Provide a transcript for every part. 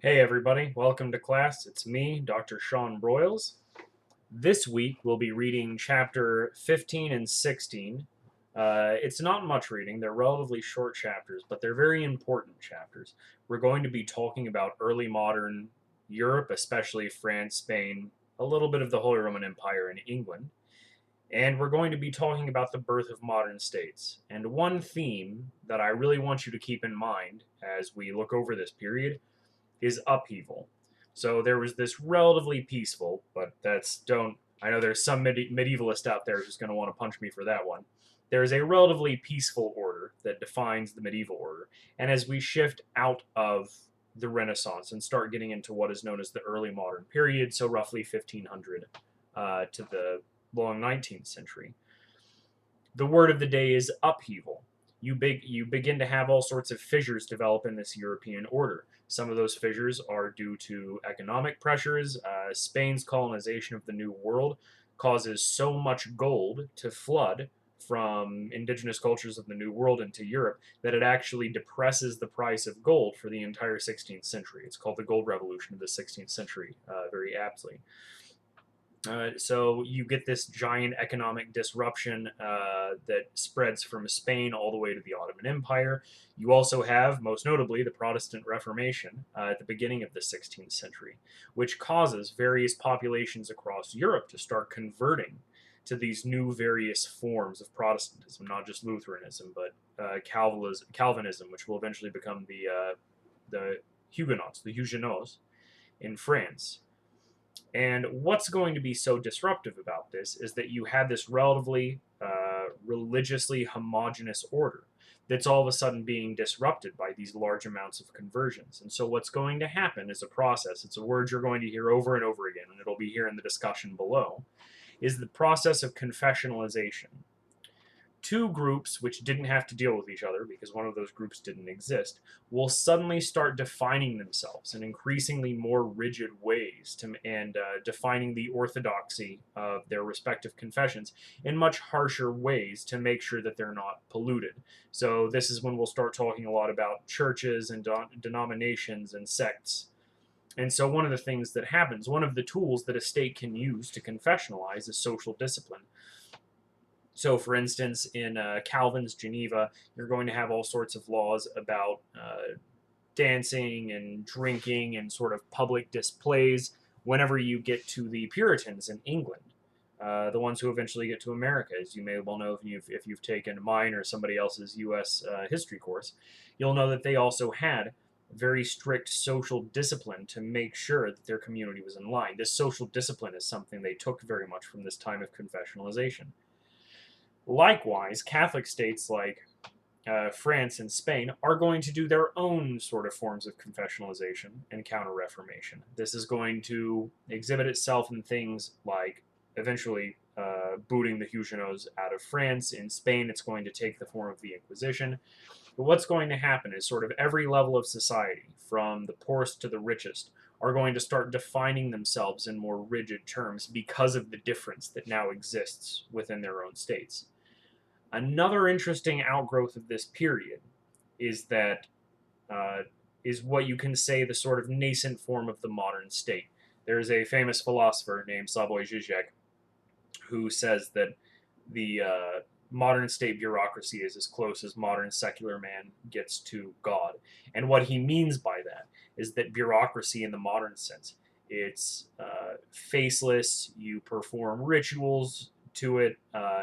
Hey everybody, welcome to class. It's me, Dr. Sean Broyles. This week we'll be reading chapter 15 and 16. It's not much reading, they're relatively short chapters, but they're very important chapters. We're going to be talking about early modern Europe, especially France, Spain, a little bit of the Holy Roman Empire in England, and we're going to be talking about the birth of modern states. And one theme that I really want you to keep in mind as we look over this period is upheaval. So there was this relatively peaceful, but that's don't. I know there's some medievalist out there who's going to want to punch me for that one. There is a relatively peaceful order that defines the medieval order, and as we shift out of the Renaissance and start getting into what is known as the early modern period, so roughly 1500 to the long 19th century, the word of the day is upheaval. You begin to have all sorts of fissures develop in this European order. Some of those fissures are due to economic pressures. Spain's colonization of the New World causes so much gold to flood from indigenous cultures of the New World into Europe that it actually depresses the price of gold for the entire 16th century. It's called the Gold Revolution of the 16th century, very aptly. So you get this giant economic disruption that spreads from Spain all the way to the Ottoman Empire. You also have, most notably, the Protestant Reformation at the beginning of the 16th century, which causes various populations across Europe to start converting to these new various forms of Protestantism, not just Lutheranism, but Calvinism, which will eventually become the Huguenots, the Huguenots in France. And what's going to be so disruptive about this is that you had this relatively religiously homogenous order that's all of a sudden being disrupted by these large amounts of conversions. And so, what's going to happen is a process. It's a word you're going to hear over and over again, and it'll be here in the discussion below, is the process of confessionalization. Two groups which didn't have to deal with each other because one of those groups didn't exist will suddenly start defining themselves in increasingly more rigid ways and defining the orthodoxy of their respective confessions in much harsher ways to make sure that they're not polluted. So this is when we'll start talking a lot about churches and denominations and sects. And so one of the things that happens, one of the tools that a state can use to confessionalize is social discipline. So, for instance, in Calvin's Geneva, you're going to have all sorts of laws about dancing and drinking and sort of public displays whenever you get to the Puritans in England. The ones who eventually get to America, as you may well know if you've taken mine or somebody else's U.S. History course, you'll know that they also had very strict social discipline to make sure that their community was in line. This social discipline is something they took very much from this time of confessionalization. Likewise, Catholic states like France and Spain are going to do their own sort of forms of confessionalization and counter Reformation. This is going to exhibit itself in things like eventually booting the Huguenots out of France. In Spain, it's going to take the form of the Inquisition. But what's going to happen is sort of every level of society, from the poorest to the richest, are going to start defining themselves in more rigid terms because of the difference that now exists within their own states. Another interesting outgrowth of this period is that uh, is what you can say the sort of nascent form of the modern state. There's a famous philosopher named Slavoj Žižek who says that the modern state bureaucracy is as close as modern secular man gets to God. And what he means by that is that bureaucracy in the modern sense, it's faceless, you perform rituals to it,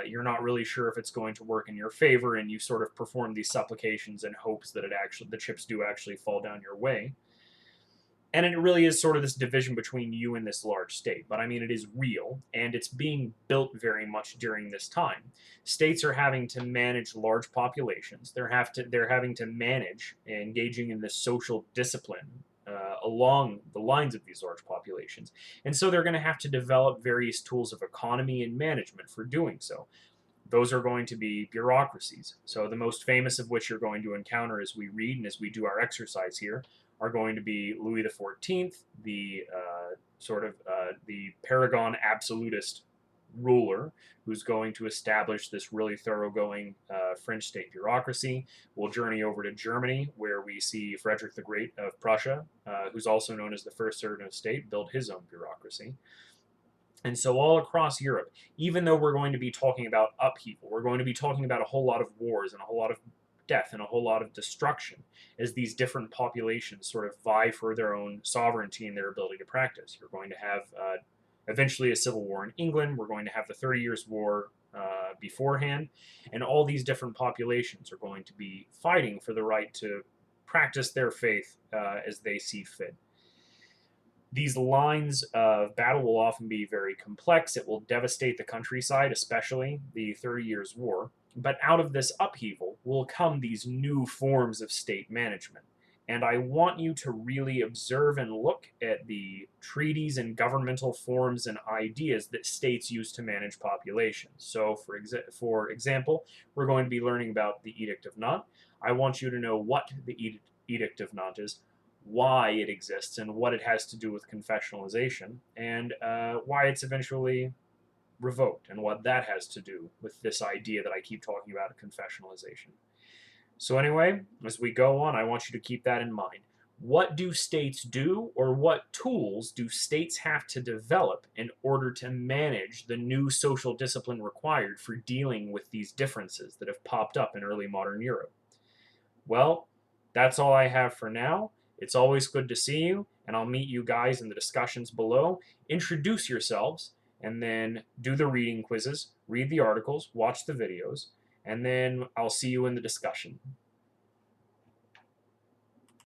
you're not really sure if it's going to work in your favor, and you sort of perform these supplications in hopes that the chips do actually fall down your way. And it really is sort of this division between you and this large state. But I mean, it is real, and it's being built very much during this time. States are having to manage large populations. They're having to manage engaging in this social discipline along the lines of these large populations, and so they're going to have to develop various tools of economy and management for doing so. Those are going to be bureaucracies. So the most famous of which you're going to encounter as we read and as we do our exercise here are going to be Louis XIV, the sort of the paragon absolutist ruler who's going to establish this really thoroughgoing French state bureaucracy. We'll journey over to Germany, where we see Frederick the Great of Prussia, who's also known as the first servant of state, build his own bureaucracy. And so, all across Europe, even though we're going to be talking about upheaval, we're going to be talking about a whole lot of wars and a whole lot of death and a whole lot of destruction as these different populations sort of vie for their own sovereignty and their ability to practice. You're going to have eventually a civil war in England. We're going to have the 30 Years' War beforehand. And all these different populations are going to be fighting for the right to practice their faith as they see fit. These lines of battle will often be very complex. It will devastate the countryside, especially the 30 Years' War. But out of this upheaval will come these new forms of state management. And I want you to really observe and look at the treaties and governmental forms and ideas that states use to manage populations. So, for example, we're going to be learning about the Edict of Nantes. I want you to know what the Edict of Nantes is, why it exists, and what it has to do with confessionalization, and why it's eventually revoked, and what that has to do with this idea that I keep talking about of confessionalization. So anyway, as we go on, I want you to keep that in mind. What do states do, or what tools do states have to develop in order to manage the new social discipline required for dealing with these differences that have popped up in early modern Europe? Well, that's all I have for now. It's always good to see you, and I'll meet you guys in the discussions below. Introduce yourselves, and then do the reading quizzes, read the articles, watch the videos, and then I'll see you in the discussion.